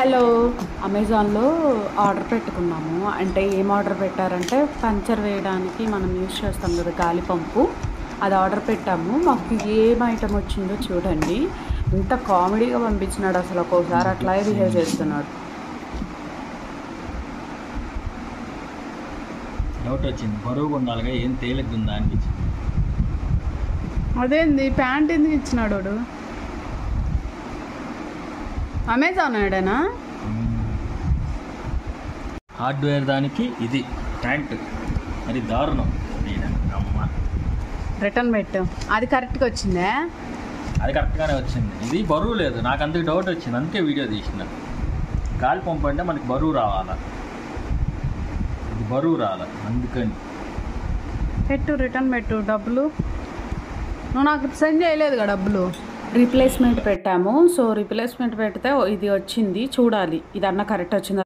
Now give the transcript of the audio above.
Hello, అమెజాన్లో order పెట్టుకున్నాము. అంటే ఏం ఆర్డర్ పెట్టారంటే పంచర్ వేయడానికి మనం యూజ్ చేస్తాం కదా గాలి పంపు, అది ఆర్డర్ పెట్టాము. మాకు ఏం ఐటమ్ వచ్చిందో చూడండి. ఇంత కామెడీగా పంపించినాడు, అసలు ఒక్కోసారి అట్లాగే బిహేవ్ చేస్తున్నాడు. డౌట్ వచ్చింది, బరువుగా ఉండాలిగా, ఏం తేలిగ్గా ఉందా అనిపించింది. అదేంది ప్యాంట్ ఎందుకు ఇచ్చినాడు వాడు? అమెజాన్ ఆడేనా? హార్డ్వేర్ దానికి ఇది ప్యాంట్ మరి దారుణం. అమ్మ, రిటర్న్ పెట్టు. అది కరెక్ట్గా వచ్చిందే? అది కరెక్ట్గానే వచ్చింది. ఇది బరువు లేదు, నాకు అందుకు డౌట్ వచ్చింది, అందుకే వీడియో తీసిన. గాలి పంపు అంటే మనకి బరువు రావాలా, ఇది బరువు రాలా, అందుకని పెట్టు, రిటర్న్ పెట్టు. డబ్బులు నువ్వు నాకు సెండ్ చేయలేదుగా డబ్బులు. రీప్లేస్మెంట్ పెట్టాము. సో రీప్లేస్మెంట్ పెడితే ఇది వచ్చింది, చూడాలి ఇది అన్న కరెక్ట్ వచ్చిందా.